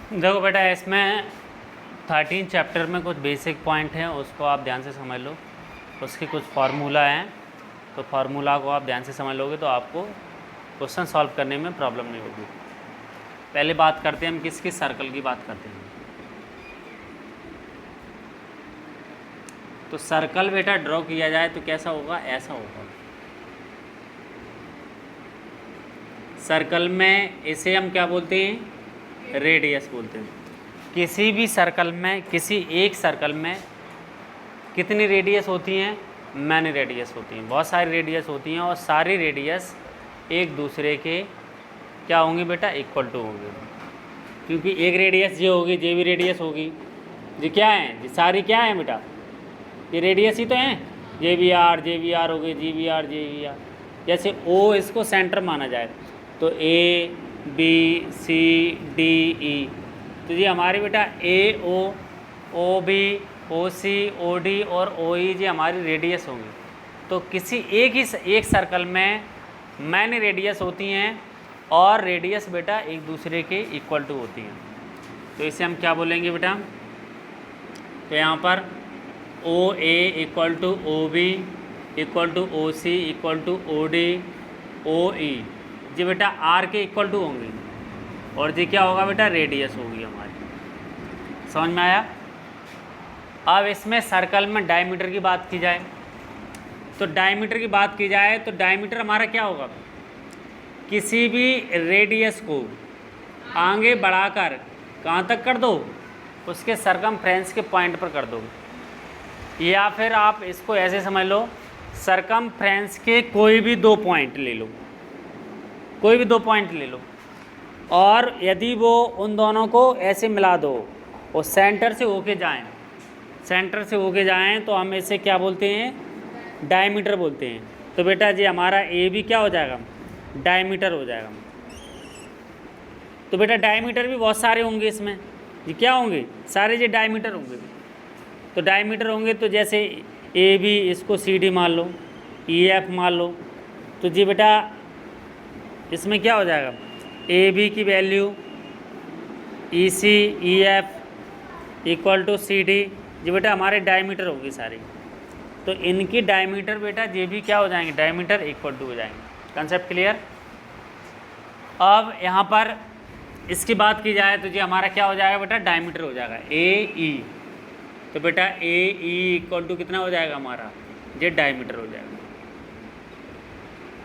देखो बेटा, इसमें 13 चैप्टर में कुछ बेसिक पॉइंट हैं, उसको आप ध्यान से समझ लो। उसके कुछ फार्मूला हैं, तो फार्मूला को आप ध्यान से समझ लोगे तो आपको क्वेश्चन सॉल्व करने में प्रॉब्लम नहीं होगी। पहले बात करते हैं हम किस किस सर्कल की बात करते हैं। तो सर्कल बेटा ड्रॉ किया जाए तो कैसा होगा, ऐसा होगा। सर्कल में इसे हम क्या बोलते हैं, रेडियस बोलते हैं। किसी भी सर्कल में, किसी एक सर्कल में कितनी रेडियस होती हैं, मैनी रेडियस होती हैं, बहुत सारी रेडियस होती हैं, और सारी रेडियस एक दूसरे के क्या होंगी बेटा, इक्वल टू होंगे। क्योंकि एक रेडियस ये होगी, ये भी रेडियस होगी, ये क्या है, ये सारी क्या है बेटा, ये रेडियस ही तो हैं। जे वी आर हो गई, जी वी आर। जैसे ओ इसको सेंटर माना जाए तो A B C D E, तो ये हमारी बेटा ए ओ बी ओ सी ओ डी और ओ ई जी हमारी रेडियस होंगी। तो किसी एक सर्कल में मैनी रेडियस होती हैं, और रेडियस बेटा एक दूसरे के इक्वल टू होती हैं। तो इसे हम क्या बोलेंगे बेटा, तो यहाँ पर O A equal to O B equal to O C equal to O D O E, जी बेटा आर के इक्वल टू होंगी, और जी क्या होगा बेटा, रेडियस होगी हमारी। समझ में आया। अब इसमें सर्कल में डायमीटर की बात की जाए, तो डायमीटर की बात की जाए तो डायमीटर हमारा क्या होगा, किसी भी रेडियस को आगे बढ़ाकर कहाँ तक कर दो, उसके सरकमफ्रेंस के पॉइंट पर कर दो। या फिर आप इसको ऐसे समझ लो, सरकमफ्रेंस के कोई भी दो पॉइंट ले लो, कोई भी दो पॉइंट ले लो, और यदि वो उन दोनों को ऐसे मिला दो और सेंटर से होके जाएं, सेंटर से होके जाएं, तो हम इसे क्या बोलते हैं, डायमीटर बोलते हैं। तो बेटा जी हमारा ए भी क्या हो जाएगा, डायमीटर हो जाएगा। तो बेटा डायमीटर भी बहुत सारे होंगे इसमें, ये क्या होंगे, सारे ये डायमीटर होंगे। तो डायमीटर होंगे तो जैसे ए बी, इसको सी डी मान लो, ई एफ मान लो, तो जी बेटा इसमें क्या हो जाएगा, ए बी की value E C E F equal to C D, जी बेटा हमारे डायमीटर होगी सारी। तो इनकी डायमीटर बेटा ये भी क्या हो जाएंगे, डायमीटर इक्वल टू हो जाएंगे। Concept clear. अब यहाँ पर इसकी बात की जाए तो जी हमारा क्या हो जाएगा बेटा, डायमीटर हो जाएगा ए ई। तो बेटा ए ई इक्वल टू कितना हो जाएगा हमारा, ये डायमीटर हो जाएगा।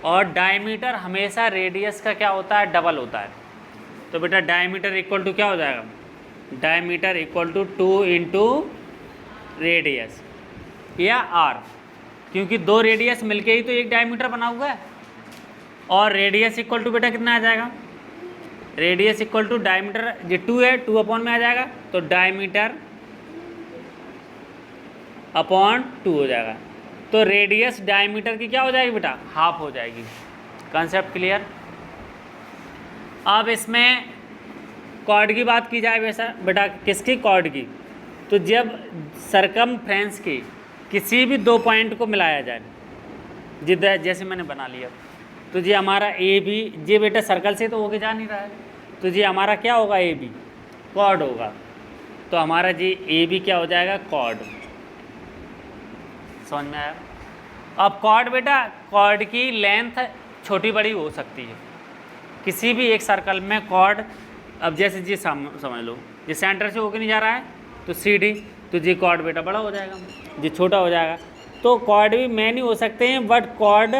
और डायमीटर हमेशा रेडियस का क्या होता है, डबल होता है। तो बेटा डायमीटर इक्वल टू क्या हो जाएगा, diameter equal to 2 into radius या आर, क्योंकि दो रेडियस मिलके ही तो एक डायमीटर बना हुआ है। और रेडियस इक्वल टू बेटा कितना आ जाएगा, रेडियस इक्वल टू डायमीटर, ये 2 है, 2 अपॉन में आ जाएगा, तो डायमीटर अपॉन 2 हो जाएगा। तो रेडियस डायमीटर की क्या हो जाएगी बेटा, हाफ हो जाएगी। Concept clear. अब इसमें कॉर्ड की बात की जाए वैसा बेटा, किसकी, कॉर्ड की। तो जब सरकमफ्रेंस के किसी भी दो पॉइंट को मिलाया जाए, जिधर जैसे मैंने बना लिया, तो जी हमारा ए बी, ये बेटा सर्कल से तो होके जा नहीं रहा है, तो जी हमारा क्या होगा, ए बी कॉर्ड होगा। तो हमारा जी ए बी क्या हो जाएगा, कॉर्ड। समझ में आया। अब कॉर्ड बेटा, कॉर्ड की लेंथ छोटी बड़ी हो सकती है किसी भी एक सर्कल में कॉर्ड। अब जैसे जी समझ लो, ये सेंटर से होके नहीं जा रहा है तो सी डी, तो जी कॉर्ड बेटा बड़ा हो जाएगा, जी छोटा हो जाएगा। तो कॉर्ड भी मैनी हो सकते हैं, बट कॉर्ड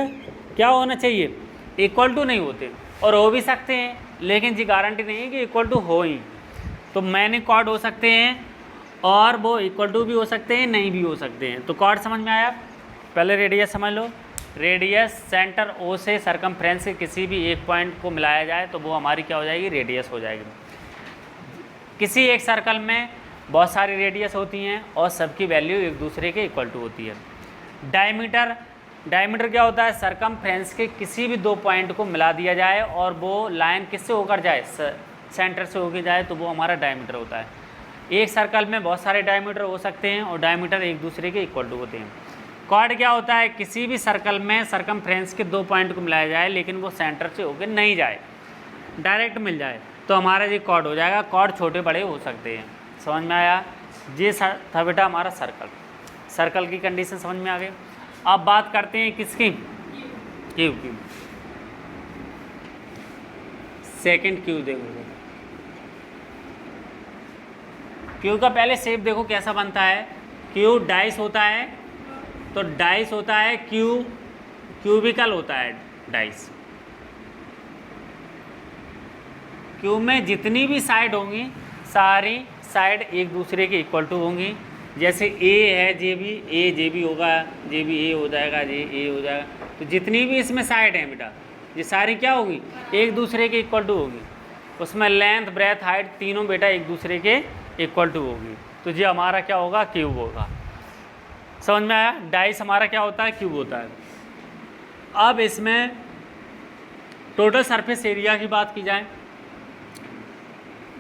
क्या होना चाहिए, इक्वल टू नहीं होते, और हो भी सकते हैं, लेकिन जी गारंटी नहीं है कि इक्वल टू हो ही। तो मैनी कॉर्ड हो सकते हैं, और वो इक्वल टू भी हो सकते हैं, नहीं भी हो सकते हैं। तो कॉर्ड समझ में आया। पहले रेडियस समझ लो, रेडियस सेंटर ओ से सरकमफ्रेंस के किसी भी एक पॉइंट को मिलाया जाए तो वो हमारी क्या हो जाएगी, रेडियस हो जाएगी। किसी एक सर्कल में बहुत सारी रेडियस होती हैं और सबकी वैल्यू एक दूसरे के इक्वल टू होती है। डायमीटर, डायमीटर क्या होता है, सरकमफ्रेंस के किसी भी दो पॉइंट को मिला दिया जाए और वो लाइन किससे होकर जाए, सेंटर से होकर जाए, तो वो हमारा डायमीटर होता है। एक सर्कल में बहुत सारे डायमीटर हो सकते हैं और डायमीटर एक दूसरे के इक्वल टू होते हैं। कॉर्ड क्या होता है, किसी भी सर्कल में सरकमफ्रेंस के दो पॉइंट को मिलाया जाए लेकिन वो सेंटर से होकर नहीं जाए, डायरेक्ट मिल जाए, तो हमारा ये कॉर्ड हो जाएगा। कॉर्ड छोटे बड़े हो सकते हैं, समझ में आया। ये था बेटा हमारा सर्कल। सर्कल की कंडीशन समझ में आ गई। अब बात करते हैं किसकी, क्यूब की। सेकंड क्यूब देखो, क्यूब का पहले शेप देखो कैसा बनता है। क्यूब डाइस होता है, तो डाइस होता है क्यूबिकल होता है डाइस। क्यूब में जितनी भी साइड होंगी सारी साइड एक दूसरे के इक्वल टू होंगी। जैसे ए है, जे भी होगा, जे भी ए हो जाएगा, ए हो जाएगा। तो जितनी भी इसमें साइड हैं बेटा, ये सारी क्या होगी, एक दूसरे के इक्वल टू होगी। उसमें लेंथ ब्रेथ हाइट तीनों बेटा एक दूसरे के इक्वल टू होगी। तो ये हमारा क्या होगा, क्यूब होगा। समझ में आया। डाइस हमारा क्या होता है, क्यूब होता है। अब इसमें टोटल सरफेस एरिया की बात की जाए,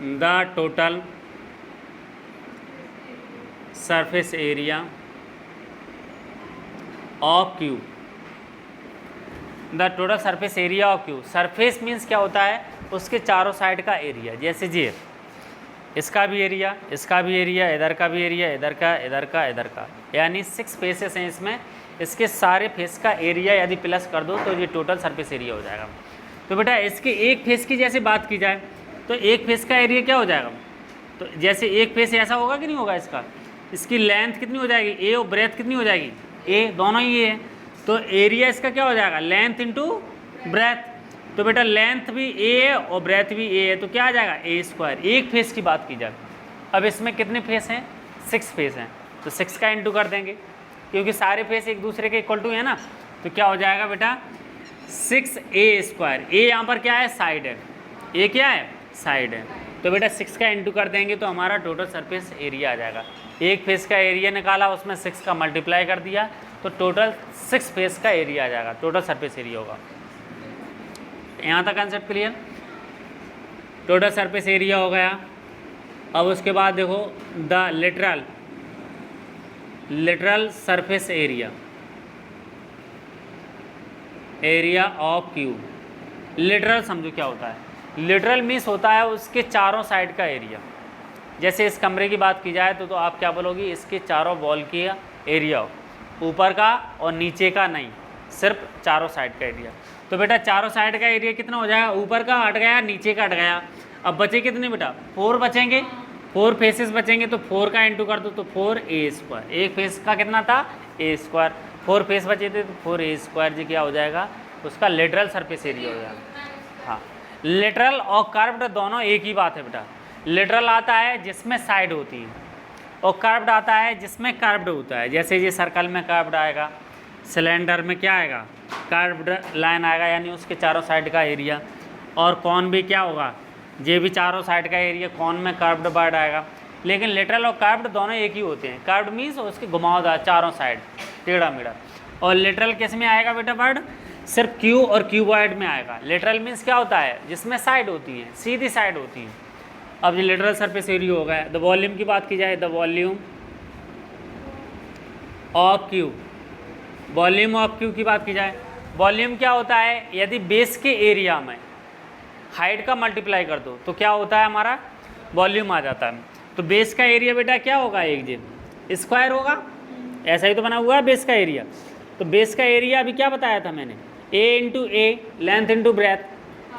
the total surface area of cube, the total surface area of cube. Surface means क्या होता है, उसके चारों साइड का एरिया। जैसे ये इसका भी एरिया, इसका भी एरिया, इधर का भी एरिया, इधर का, इधर का, इधर का, यानी 6 फेसेस हैं इसमें। इसके सारे फेस का एरिया यदि प्लस कर दो तो ये टोटल सरफेस एरिया हो जाएगा। तो बेटा इसके एक फेस की जैसे बात की जाए तो एक फेस का एरिया क्या हो जाएगा, तो जैसे एक फेस ऐसा होगा कि नहीं होगा, इसकी लेंथ कितनी हो जाएगी, ए, और ब्रेथ कितनी हो जाएगी, ए, दोनों ही ये है। तो एरिया इसका क्या हो जाएगा, लेंथ इंटू ब्रेथ। तो बेटा लेंथ भी ए है और ब्रेथ भी ए है, तो क्या आ जाएगा, ए स्क्वायर। एक फेस की बात की जाए, अब इसमें कितने फेस हैं, 6 फेस हैं, तो 6 का इंटू कर देंगे क्योंकि सारे फेस एक दूसरे के इक्वल टू है ना। तो क्या हो जाएगा बेटा 6a स्क्वायर। ए यहाँ पर क्या है, साइड है, ए क्या है, साइड है। तो बेटा 6 का इंटू कर देंगे तो हमारा टोटल सरफेस एरिया आ जाएगा। एक फेस का एरिया निकाला, उसमें 6 का मल्टीप्लाई कर दिया, तो टोटल 6 फेस का एरिया आ जाएगा, टोटल सरफेस एरिया होगा। यहाँ तक concept clear. Total surface area हो गया। अब उसके बाद देखो the literal surface area of cube. Literal समझो क्या होता है, लिटरल मीन्स होता है उसके चारों साइड का एरिया। जैसे इस कमरे की बात की जाए तो आप क्या बोलोगी, इसके चारों वॉल की एरिया, ऊपर का और नीचे का नहीं, सिर्फ चारों साइड का एरिया। तो बेटा चारों साइड का एरिया कितना हो जाएगा, ऊपर का हट गया, नीचे का हट गया। अब बचे कितने बेटा, 4 बचेंगे, 4 फेसेस बचेंगे, तो 4 का इंटू कर दो तो 4a स्क्वायर। एक फेस का कितना था, a स्क्वायर। 4 फेस बचे थे तो 4a स्क्वायर जी क्या हो जाएगा, उसका लिटरल सरफेस एरिया हो जाएगा। हाँ, लिटरल और कर्व्ड दोनों एक ही बात है बेटा। लिटरल आता है जिसमें साइड होती है और कर्व्ड आता है जिसमें कर्व्ड होता है। जैसे ये सर्कल में कर्व्ड आएगा, सिलेंडर में क्या आएगा, कर्व्ड लाइन आएगा, यानी उसके चारों साइड का एरिया। और कॉन भी क्या होगा, ये भी चारों साइड का एरिया, कॉन में कर्व्ड वर्ड आएगा। लेकिन लिटरल और कर्व्ड दोनों एक ही होते हैं। कर्व्ड मीन्स उसके घुमावदार चारों साइड, टेढ़ा मेढ़ा। और लिटरल किस में आएगा बेटा वर्ड, सिर्फ क्यू और क्यूबॉइड में आएगा। लिटरल मीन्स क्या होता है, जिसमें साइड होती है, सीधी साइड होती है। अब ये लिटरल सरफेस एरिया हो गया। द वॉल्यूम की बात की जाए, the volume of cube, volume of cube की बात की जाए, वॉल्यूम क्या होता है, यदि बेस के एरिया में हाइट का मल्टीप्लाई कर दो तो क्या होता है, हमारा वॉल्यूम आ जाता है। तो बेस का एरिया बेटा क्या होगा, एक जे स्क्वायर होगा, ऐसा ही तो बना हुआ है बेस का एरिया। तो बेस का एरिया अभी क्या बताया था मैंने, ए इंटू ए, लेंथ इंटू ब्रेथ,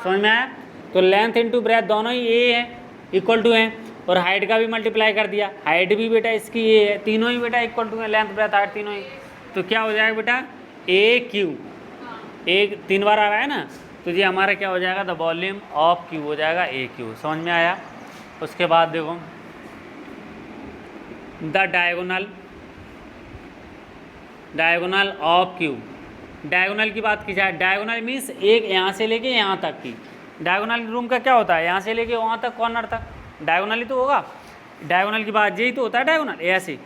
समझ में आया। तो लेंथ इंटू ब्रेथ दोनों ही ए है, इक्वल टू है, और हाइट का भी मल्टीप्लाई कर दिया, हाइट भी बेटा इसकी ए है, तीनों ही बेटा इक्वल टू है, लेंथ ब्रेथ हाइट तीनों ही। तो क्या हो जाएगा बेटा, ए क्यू, एक 3 बार आ रहा है ना, तो ये हमारा क्या हो जाएगा, द वॉल्यूम ऑफ क्यू हो जाएगा ए क्यू। समझ में आया। उसके बाद देखो the diagonal of cube. Diagonal की बात की जाए, डायगोनल मीन्स एक यहाँ से लेके यहाँ तक की। डायगोनल रूम का क्या होता है, यहाँ से लेके वहाँ तक, कॉर्नर तक, डायगोनल ही तो होगा। डायगोनल की बात यही तो होता है, डायगोनल ऐसे।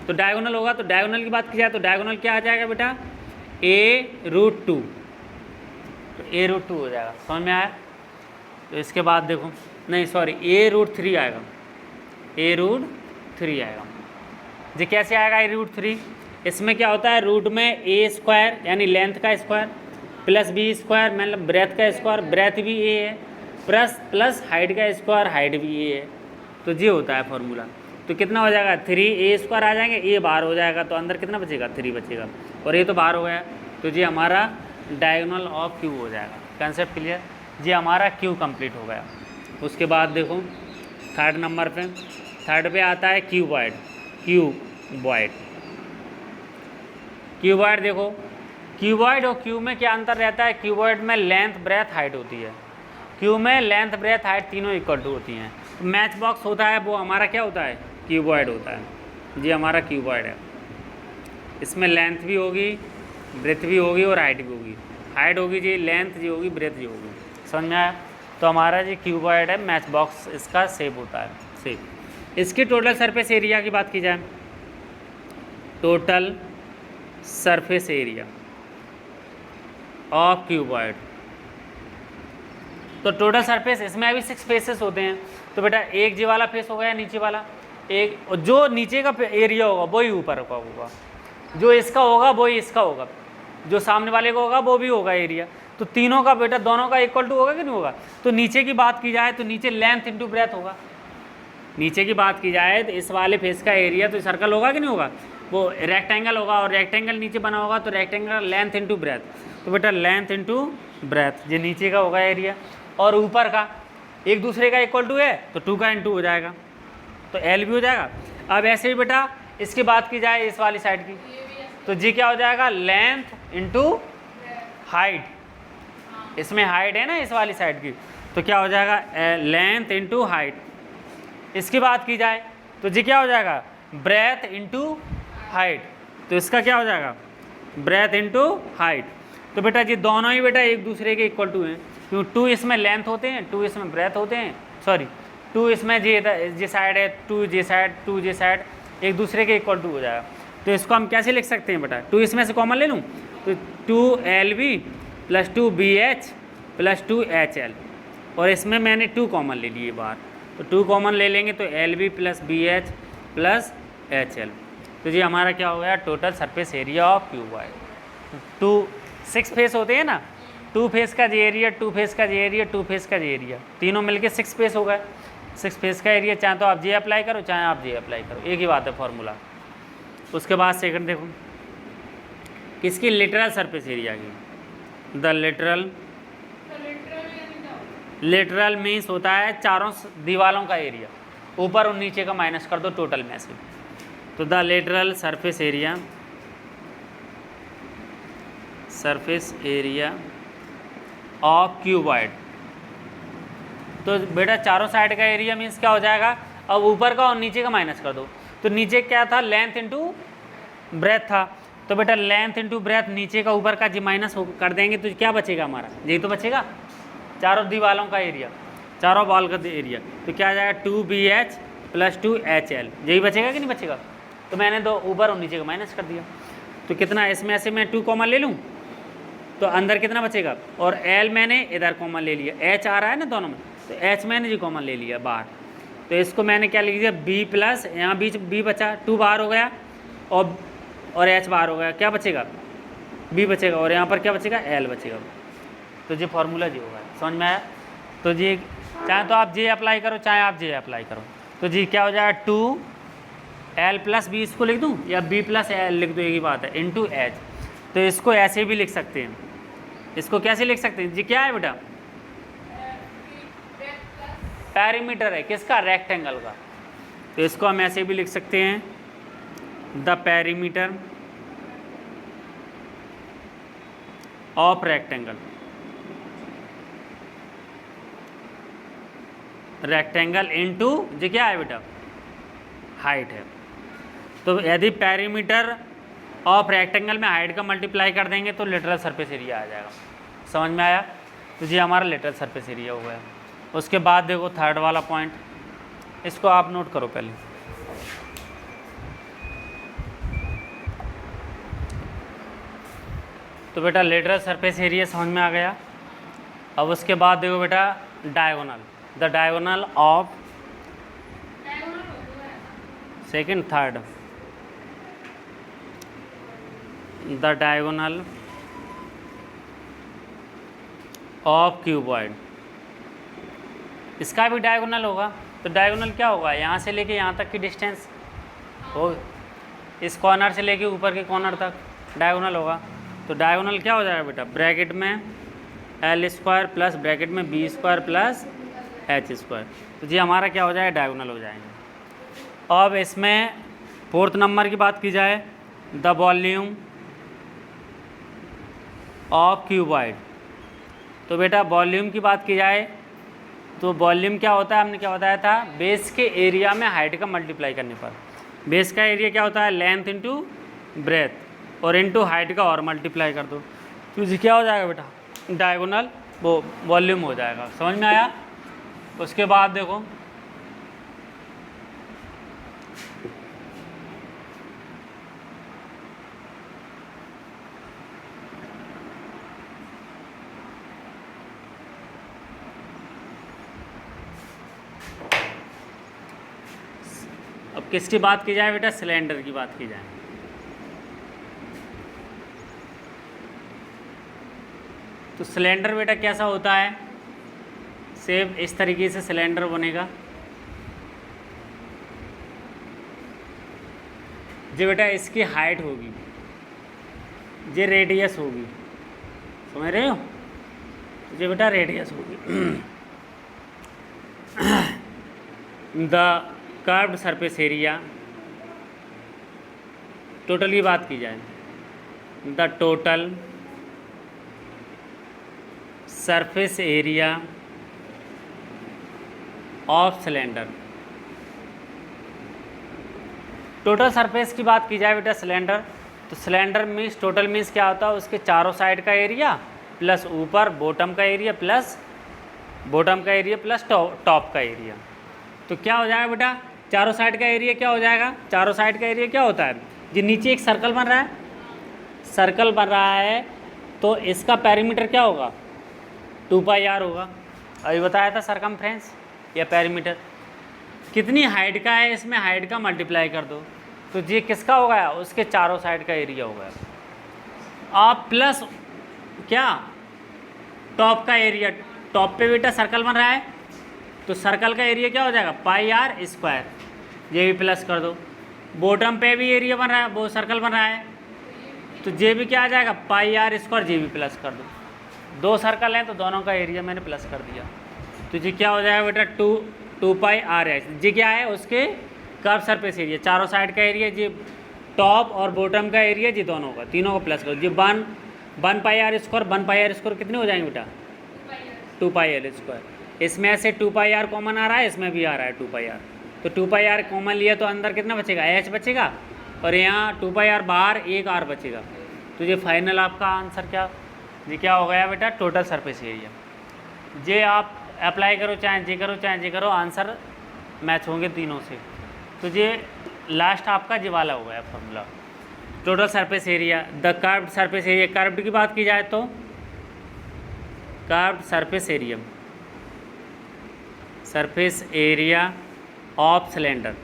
तो डायगोनल होगा, तो डायगोनल की बात की जाए तो डायगोनल क्या आ जाएगा बेटा, a√2, तो a√2 हो जाएगा। समझ में आया। तो इसके बाद देखो, नहीं सॉरी, a√3 आएगा, a√3 आएगा। जी कैसे आएगा a√3, इसमें क्या होता है, रूट में a स्क्वायर यानी लेंथ का स्क्वायर प्लस b स्क्वायर मतलब ब्रेथ का स्क्वायर, ब्रेथ भी a है, प्लस हाइट का स्क्वायर, हाइट भी ये है, तो ये होता है फॉर्मूला। तो कितना हो जाएगा 3a² आ जाएंगे, ए बाहर हो जाएगा तो अंदर कितना बचेगा 3 बचेगा, और ये तो बाहर हो गया, तो ये हमारा डायगोनल ऑफ क्यू हो जाएगा। कंसेप्ट क्लियर, ये हमारा क्यू कंप्लीट हो गया। उसके बाद देखो थर्ड नंबर पे, थर्ड पे आता है क्यूबॉइड। क्यूबॉइड देखो, क्यूबॉइड और क्यू में क्या अंतर रहता है, क्यूबॉइड में लेंथ ब्रेथ हाइट होती है, क्यू में लेंथ ब्रेथ हाइट तीनों इक्वल टू होती हैं। मैच बॉक्स होता है वो हमारा क्या होता है, क्यूबॉइड होता है। ये हमारा क्यूबॉइड है, इसमें लेंथ भी होगी, ब्रेथ भी होगी और हाइट भी होगी। हाइट होगी जी, लेंथ जी होगी, ब्रेथ जी होगी। समझ में आया? तो हमारा जी क्यूबॉइड है, मैच बॉक्स इसका शेप होता है, शेप। इसकी टोटल सरफेस एरिया की बात की जाए, total surface area of cuboid, तो टोटल सरफेस, इसमें अभी 6 फेसेस होते हैं। तो बेटा एक जी वाला फेस हो गया, नीचे वाला एक, और जो नीचे का एरिया होगा वही ऊपर का होगा, जो इसका होगा वही इसका होगा, जो सामने वाले को होगा वो भी होगा एरिया। तो तीनों का बेटा दोनों का इक्वल टू होगा कि नहीं होगा? तो नीचे की बात की जाए तो नीचे लेंथ इंटू ब्रेथ होगा। नीचे की बात की जाए तो इस वाले फेस का एरिया तो सर्कल होगा कि नहीं होगा, वो रेक्टेंगल होगा, और रेक्टेंगल नीचे बना होगा तो रेक्टेंगल लेंथ इंटू ब्रेथ। तो बेटा लेंथ इंटू ब्रेथ, ये नीचे का होगा एरिया, और ऊपर का एक दूसरे का इक्वल टू है तो 2 का इंटू हो जाएगा, तो एल भी हो जाएगा। अब ऐसे ही बेटा इसकी बात की जाए इस वाली साइड की, तो जी क्या हो जाएगा, लेंथ इंटू हाइट, इसमें हाइट है ना इस वाली साइड की, तो क्या हो जाएगा लेंथ इंटू हाइट। इसकी बात की जाए तो जी क्या हो जाएगा, ब्रेथ इंटू हाइट, तो इसका क्या हो जाएगा, ब्रेथ इंटू हाइट। तो बेटा ये दोनों ही बेटा एक दूसरे के इक्वल टू हैं, क्यों 2 इसमें लेंथ होते हैं, 2 इसमें ब्रेथ होते हैं, सॉरी 2 इसमें जे साइड है, 2 जे साइड एक दूसरे के इक्वल टू हो जाएगा। तो इसको हम कैसे लिख सकते हैं बेटा, 2 इसमें से कॉमन ले लूँ तो 2LB plus 2BH plus 2HL, और इसमें मैंने 2 कॉमन ले लिए बाहर, तो 2 कॉमन ले लेंगे तो LB plus BH plus HL। तो ये हमारा क्या हो गया, total surface area of cuboid. 6 face होते हैं ना, 2 फेस का जे एरिया, 2 फेस का जे एरिया, 2 फेस का जे एरिया, तीनों मिलके 6 फेस हो गए। 6 फेस का एरिया, चाहे तो आप जे अप्लाई करो चाहे आप जे अप्लाई करो, एक ही बात है फॉर्मूला। उसके बाद सेकंड देखो किसकी, लिटरल सरफेस एरिया की। द लिटरल मीन्स होता है चारों दीवारों का एरिया, ऊपर और नीचे का माइनस कर दो टोटल में से। तो the literal surface area of cuboid, तो बेटा चारों साइड का एरिया मीन्स क्या हो जाएगा, अब ऊपर का और नीचे का माइनस कर दो, तो नीचे क्या था, लेंथ इंटू ब्रेथ था, तो बेटा लेंथ इंटू ब्रेथ, नीचे का ऊपर का जी माइनस कर देंगे तो क्या बचेगा हमारा, यही तो बचेगा, चारों दीवारों का एरिया, चारों वॉल का एरिया, तो क्या आ जाएगा 2BH प्लस 2HL, यही बचेगा कि नहीं बचेगा? तो मैंने दो ऊपर और नीचे का माइनस कर दिया, तो कितना इसमें से मैं 2 कॉमन ले लूँ तो अंदर कितना बचेगा, और L मैंने इधर कॉमन ले लिया, H आ रहा है ना दोनों में, तो H मैंने जी कॉमन ले लिया बाहर, तो इसको मैंने क्या लिख दिया B प्लस, यहाँ बीच B बचा, 2 बाहर हो गया और H बाहर हो गया, क्या बचेगा, B बचेगा, और यहाँ पर क्या बचेगा, L बचेगा। तो ये फॉर्मूला जी होगा, समझ में आया? तो जी चाहे तो आप जे अप्लाई करो चाहे आप जे अप्लाई करो, तो जी क्या हो जाएगा 2L प्लस B, इसको लिख दूँ या B प्लस L लिख दूँ, एक ही बात है, इंटू H। तो इसको ऐसे भी लिख सकते हैं, इसको कैसे लिख सकते हैं जी, क्या है बेटा, पेरीमीटर है किसका, रेक्टेंगल का, तो इसको हम ऐसे भी लिख सकते हैं, the perimeter of rectangle, rectangle into जी क्या है बेटा, हाइट है। तो यदि पेरीमीटर ऑफ रेक्टेंगल में हाइट का मल्टीप्लाई कर देंगे तो लिटरल सरफेस एरिया आ जाएगा। समझ में आया? तो ये हमारा लिटरल सरफेस एरिया हो गया। उसके बाद देखो थर्ड वाला पॉइंट, इसको आप नोट करो पहले। तो बेटा लिटरल सरफेस एरिया समझ में आ गया। अब उसके बाद देखो बेटा diagonal, the diagonal of second third, the diagonal of cuboid, इसका भी डायगोनल होगा। तो डायगोनल क्या होगा, यहाँ से लेके यहाँ तक की डिस्टेंस हो, इस कॉर्नर से लेके ऊपर के कॉर्नर तक डायगोनल होगा। तो डायगोनल क्या हो जाएगा बेटा, ब्रैकेट में एल स्क्वायर प्लस ब्रैकेट में B square plus H square. तो जी हमारा क्या हो जाएगा, डायगोनल हो जाएंगे। अब इसमें 4th नंबर की बात की जाए, द वॉल्यूम ऑफ क्यूबॉइड। तो बेटा वॉल्यूम की बात की जाए तो वॉल्यूम क्या होता है, हमने क्या बताया था, बेस के एरिया में हाइट का मल्टीप्लाई करने पर। बेस का एरिया क्या होता है, लेंथ इंटू ब्रेथ और इंटू हाइट का और मल्टीप्लाई कर दो, तो ये क्या हो जाएगा बेटा, डायगोनल वो वॉल्यूम हो जाएगा। समझ में आया। उसके बाद देखो अब किसकी बात की जाए बेटा, सिलेंडर की बात की जाए। तो सिलेंडर बेटा कैसा होता है, सेम इस तरीके से सिलेंडर बनेगा। जो बेटा इसकी हाइट होगी, ये रेडियस होगी, समझ रहे हो, ये बेटा रेडियस होगी। The curved surface area, total की बात की जाए, the total surface area of cylinder. Total surface की बात की जाए बेटा सिलेंडर, तो सिलेंडर मीन्स टोटल मीन्स क्या होता है, उसके चारों साइड का एरिया प्लस ऊपर बॉटम का एरिया प्लस टॉप का एरिया। तो क्या हो जाएगा बेटा, चारों साइड का एरिया क्या हो जाएगा, चारों साइड का एरिया क्या होता है, जो नीचे एक सर्कल बन रहा है, सर्कल बन रहा है, तो इसका पेरीमीटर क्या होगा, 2πr होगा। अभी बताया था सरकमफ्रेंस या पेरीमीटर कितनी हाइट का है, इसमें हाइट का मल्टीप्लाई कर दो, तो ये किसका हो गया, उसके चारों साइड का एरिया हो गया। आप प्लस क्या, टॉप का एरिया, टॉप पे बेटा सर्कल बन रहा है, तो सर्कल का एरिया क्या हो जाएगा, πr², ये भी प्लस कर दो। बॉटम पे भी एरिया बन रहा है, वो सर्कल बन रहा है, तो ये भी क्या आ जाएगा, πr², ये भी प्लस कर दो। दो सर्कल हैं तो दोनों का एरिया मैंने प्लस कर दिया, तो ये क्या हो जाएगा बेटा, 2πr। ये क्या है, उसके कर्व सरफेस एरिया, चारों साइड का एरिया, ये टॉप और बॉटम का एरिया, ये दोनों का, तीनों को प्लस करो। ये 1πr², कितने हो जाएंगे बेटा, 2πl²। इसमें से 2πr कॉमन आ रहा है, इसमें भी आ रहा है 2πr, तो 2πr कॉमन लिया तो अंदर कितना बचेगा, h बचेगा, और यहाँ 2πr बाहर एक r बचेगा। तो ये फाइनल आपका आंसर क्या, ये क्या हो गया बेटा, टोटल सरफेस एरिया। ये आप अप्लाई करो, चाहे जे करो चाहे जे करो, आंसर मैच होंगे तीनों से। तो ये लास्ट आपका ये वाला हो गया formula, total surface area. The curved surface area, curved की बात की जाए तो curved surface area, surface area of cylinder.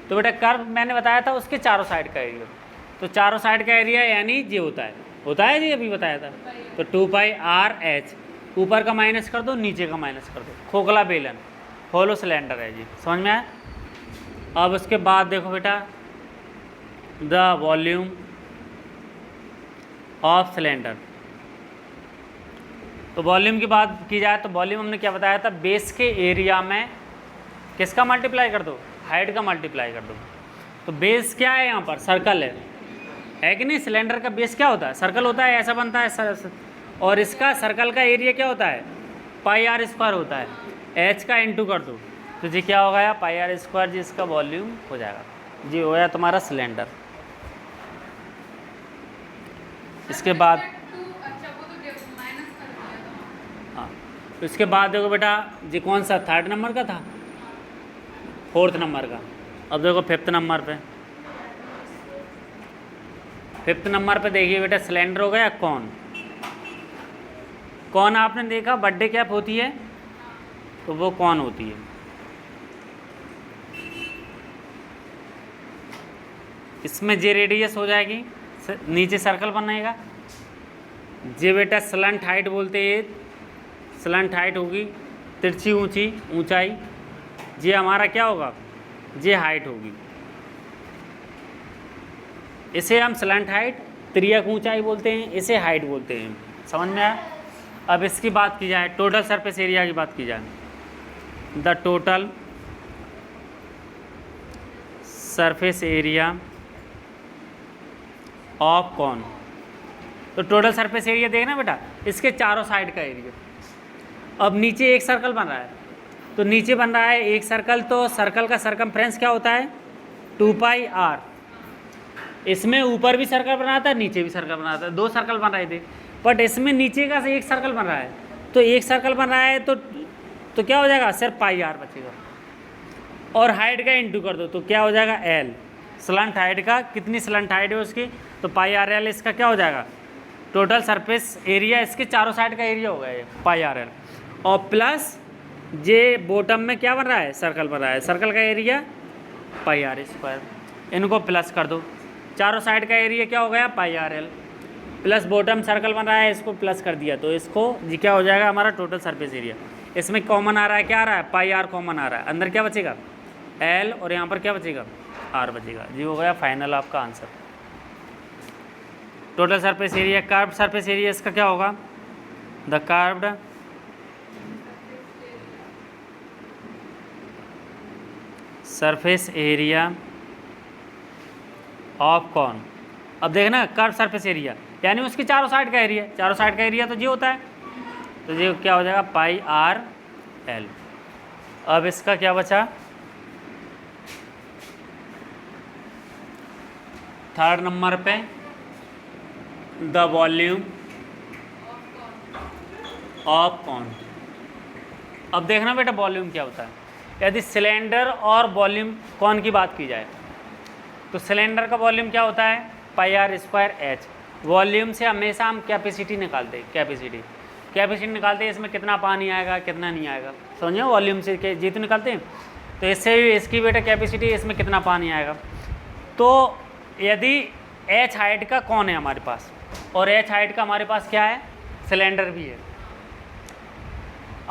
तो बेटा कर्व मैंने बताया था उसके चारों साइड का एरिया, तो चारों साइड का एरिया यानी ये होता है जी, अभी बताया था। तो 2πr/h, ऊपर का माइनस कर दो, नीचे का माइनस कर दो। खोखला बेलन, होलो सिलेंडर है जी, समझ में आया। अब उसके बाद देखो बेटा, द वॉल्यूम ऑफ सिलेंडर। तो वॉल्यूम की बात की जाए तो वॉल्यूम हमने क्या बताया था, बेस के एरिया में किसका मल्टीप्लाई कर दो, हाइट का मल्टीप्लाई कर दो। तो बेस क्या है यहाँ पर, सर्कल है कि नहीं। सिलेंडर का बेस क्या होता है, सर्कल होता है, ऐसा बनता है और इसका सर्कल का एरिया क्या होता है, πr² होता है। h का इंटू कर दो, तो जी क्या हो गया, πr², जी इसका वॉल्यूम हो जाएगा, जी हो गया तुम्हारा सिलेंडर। इसके बाद हाँ, तो इसके बाद देखो बेटा, जी कौन सा 3rd नंबर का था, 4th नंबर का। अब देखो 5th नंबर पे, 5th नंबर पे देखिए बेटा, सिलेंडर हो गया कौन। कौन आपने देखा बर्थडे कैप होती है, तो वो कौन होती है। इसमें जे रेडियस हो जाएगी, नीचे सर्कल बनाएगा। जे बेटा स्लंट हाइट बोलते हैं, स्लंट हाइट होगी, तिरछी ऊंची ऊंचाई, ये हमारा क्या होगा, ये हाइट होगी। इसे हम स्लैंट हाइट, तिर्यक ऊंचाई बोलते हैं, इसे हाइट बोलते हैं। समझ में आया। अब इसकी बात की जाए, टोटल सरफेस एरिया की बात की जाए, the total surface area of cone. तो टोटल सरफेस एरिया देखना बेटा, इसके चारों साइड का एरिया। अब नीचे एक सर्कल बन रहा है, तो नीचे बन रहा है एक सर्कल, तो सर्कल का सरकमफ्रेंस क्या होता है, 2πr। इसमें ऊपर भी सर्कल बना था, नीचे भी सर्कल बना था, 2 सर्कल बन रहे थे, बट इसमें नीचे का से एक सर्कल बन रहा है, तो एक सर्कल बन रहा है तो क्या हो जाएगा, सिर्फ πr बचेगा। और हाइट का इंटू कर दो तो क्या हो जाएगा, l। स्लंट हाइट का, कितनी स्लंट हाइट है उसकी, तो πrl इसका क्या हो जाएगा, टोटल सरफेस एरिया, इसके चारों साइड का एरिया होगा ये πrl। और प्लस जे बॉटम में क्या बन रहा है, सर्कल बन रहा है, सर्कल का एरिया πr²। इनको प्लस कर दो, चारों साइड का एरिया क्या हो गया, πrl, प्लस बॉटम सर्कल बन रहा है, इसको प्लस कर दिया, तो इसको जी क्या हो जाएगा, हमारा टोटल सरफेस एरिया। इसमें कॉमन आ रहा है, क्या आ रहा है, πr कॉमन आ रहा है, अंदर क्या बचेगा, l, और यहाँ पर क्या बचेगा, r बचेगा। जी हो गया फाइनल आपका answer. Total surface area, curved surface area इसका क्या होगा, the curved surface area of cone. अब देखना कर्व सरफेस एरिया यानी उसकी चारों साइड का एरिया, चारों साइड का एरिया तो ये होता है, तो ये क्या हो जाएगा, πrl। अब इसका क्या बचा, थर्ड नंबर पे द वॉल्यूम ऑफ कॉन। अब देखना बेटा वॉल्यूम क्या होता है, यदि सिलेंडर और वॉल्यूम कॉन की बात की जाए, तो सिलेंडर का वॉल्यूम क्या होता है, πr²h। वॉल्यूम से हमेशा हम कैपेसिटी निकालते हैं, कैपेसिटी निकालते हैं, इसमें कितना पानी आएगा कितना नहीं आएगा, समझो, वॉल्यूम से जी तो निकालते हैं, तो इससे इसकी बेटा कैपेसिटी, इसमें कितना पानी आएगा। तो यदि h हाइट का कौन है हमारे पास, और h हाइट का हमारे पास क्या है, सिलेंडर भी है,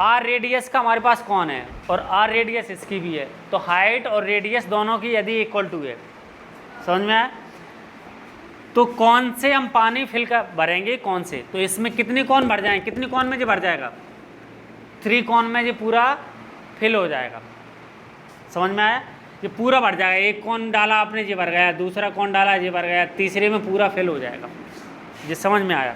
r रेडियस का हमारे पास कौन है, और r रेडियस इसकी भी है, तो हाइट और रेडियस दोनों की यदि इक्वल टू है, समझ में आया, तो कौन से हम पानी फिल कर भरेंगे, कौन से, तो इसमें कितने कौन भर जाएंगे, कितने कौन में जो भर जाएगा, 3 कौन में ये पूरा फिल हो जाएगा। समझ में आया, ये पूरा भर जाएगा, एक कौन डाला आपने ये भर गया, दूसरा कौन डाला ये भर गया, तीसरे में पूरा फिल हो जाएगा। ये समझ में आया।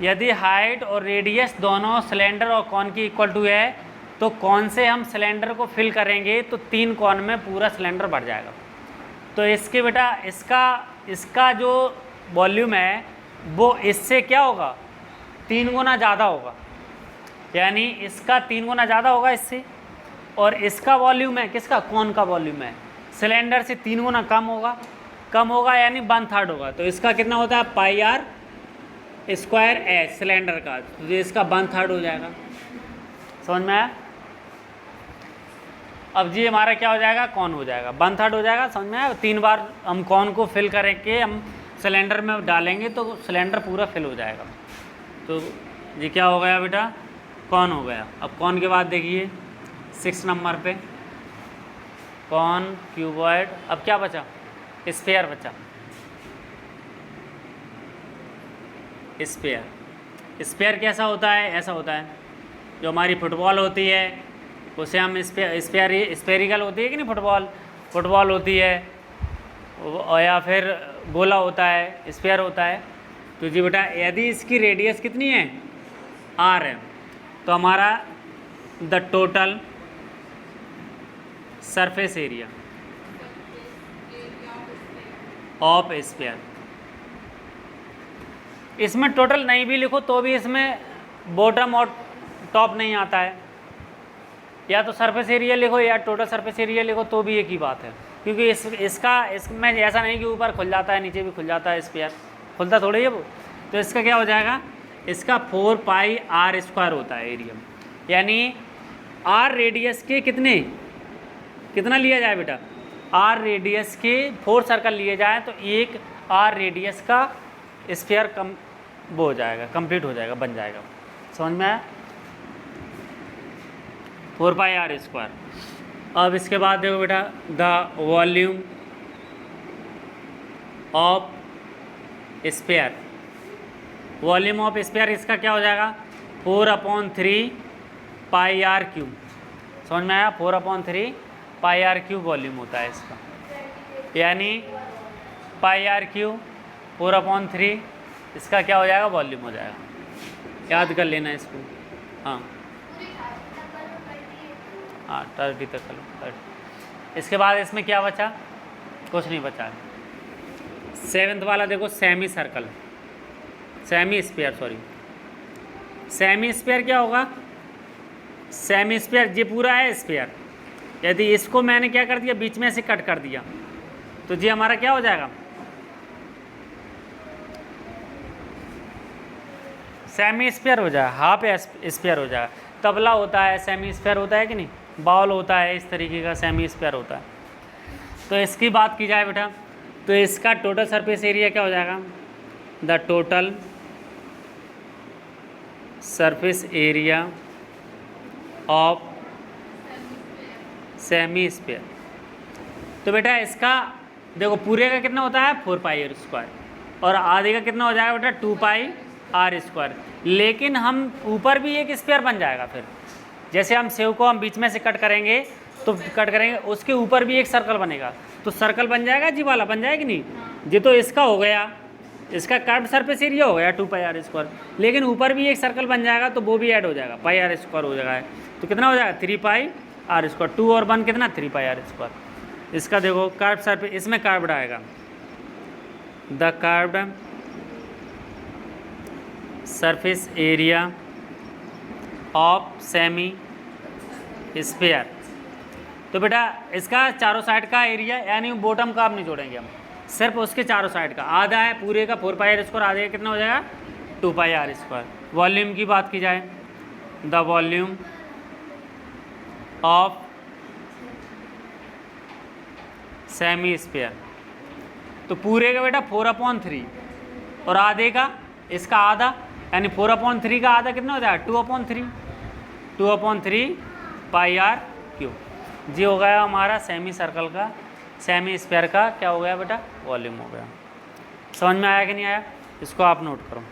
यदि हाइट और रेडियस दोनों सिलेंडर और कौन की इक्वल टू है, तो कौन से हम सिलेंडर को फिल करेंगे, तो 3 कौन में पूरा सिलेंडर भर जाएगा। तो इसके बेटा इसका जो वॉल्यूम है वो इससे क्या होगा, 3 गुना ज़्यादा होगा, यानी इसका 3 गुना ज़्यादा होगा इससे, और इसका वॉल्यूम है, किसका, कौन का वॉल्यूम है, सिलेंडर से 3 गुना कम होगा यानी 1/3 होगा। तो इसका कितना होता है, πr² सिलेंडर का, तो इसका 1/3 हो जाएगा। समझ में आया। अब जी हमारा क्या हो जाएगा, कौन हो जाएगा, 1/3 हो जाएगा। समझ में आया। 3 बार हम कौन को फिल करके हम सिलेंडर में डालेंगे तो सिलेंडर पूरा फिल हो जाएगा। तो ये क्या हो गया बेटा, कौन हो गया। अब कौन के बाद देखिए 6 नंबर पे कौन, क्यूबॉइड। अब क्या बचा, स्फीयर बचा। स्फीयर कैसा होता है, ऐसा होता है, जो हमारी फुटबॉल होती है उसे हम स्फेरिकल होती है कि नहीं, फुटबॉल होती है, या फिर गोला होता है, स्फीयर होता है। तो जी बेटा यदि इसकी रेडियस कितनी है, r है, तो हमारा the total surface area of sphere, इसमें टोटल नहीं भी लिखो तो भी इसमें बॉटम और टॉप नहीं आता है, या तो सरफेस एरिया लिखो या टोटल सरफेस एरिया लिखो तो भी एक ही बात है, क्योंकि इसमें ऐसा नहीं कि ऊपर खुल जाता है नीचे भी खुल जाता है, स्फीयर खुलता थोड़ी है वो। तो इसका क्या हो जाएगा, इसका 4πr² होता है एरिया, यानी r रेडियस के कितना लिया जाए बेटा, r रेडियस के 4 सर्कल लिए जाए तो एक r रेडियस का स्फीयर वो हो जाएगा, कंप्लीट हो जाएगा, बन जाएगा। समझ में आया। 4 पाई आर स्क्वायर। अब इसके बाद देखो बेटा, the volume of sphere, volume of sphere इसका क्या हो जाएगा 4/3 पाई आर क्यूब। समझ में आया, 4/3 पाई आर क्यूब वॉल्यूम होता है इसका, यानी पाई आर क्यूब 4/3 इसका क्या हो जाएगा वॉल्यूम हो जाएगा। याद कर लेना इसको। हाँ हाँ 30 तक कर लो 30। इसके बाद इसमें क्या बचा, कुछ नहीं बचा है। 7th वाला देखो, semi circle, semi sphere, sorry semi sphere क्या होगा, सेमी स्फीयर ये पूरा है स्फीयर, यदि इसको मैंने क्या कर दिया बीच में से कट कर दिया तो ये हमारा क्या हो जाएगा सेमी स्फीयर हो जाएगा, हाफ स्फीयर हो जाएगा। तबला होता है सेमी स्फीयर होता है कि नहीं, बाउल होता है, इस तरीके का सेमी स्फीयर होता है। तो इसकी बात की जाए बेटा तो इसका टोटल सरफेस एरिया क्या हो जाएगा, the total surface area of semi sphere. तो बेटा इसका देखो पूरे का कितना होता है 4 पाई आर स्क्वायर और आधे का कितना हो जाएगा बेटा 2 पाई आर स्क्वायर। लेकिन हम ऊपर भी एक स्फीयर बन जाएगा, फिर जैसे हम सेव को हम बीच में से कट करेंगे तो कट करेंगे उसके ऊपर भी एक सर्कल बनेगा, तो सर्कल बन जाएगा जी वाला, बन जाएगी नहीं जी। तो इसका हो गया, इसका कर्व्ड सरफेस एरिया हो गया 2 पाई आर स्क्वायर, लेकिन ऊपर भी एक सर्कल बन जाएगा तो वो भी ऐड हो जाएगा, पाई आर स्क्वायर हो जाएगा। तो कितना हो जाएगा 3 पाई आर स्क्वायर, 2 और 1 कितना 3 पाई आर स्क्वायर। इसका देखो कर्व्ड सरफेस, इसमें कर्व्ड आएगा, the curved surface area of semi sphere. तो बेटा इसका चारों साइड का एरिया, यानी बॉटम का आप नहीं जोड़ेंगे हम, सिर्फ उसके चारों साइड का, आधा है पूरे का 4 पाई आर स्क्वायर, आधे का कितना हो जाएगा 2 पाई आर स्क्वायर। वॉल्यूम की बात की जाए, the volume of semi sphere, तो पूरे का बेटा 4/3 और आधे का इसका आधा, यानी 4/3 का आधा कितना हो जाएगा 2/3 पाई आर क्यूब। जी हो गया हमारा सेमी सर्कल का, सेमी स्फीयर का क्या हो गया बेटा वॉल्यूम हो गया। समझ में आया कि नहीं आया, इसको आप नोट करो।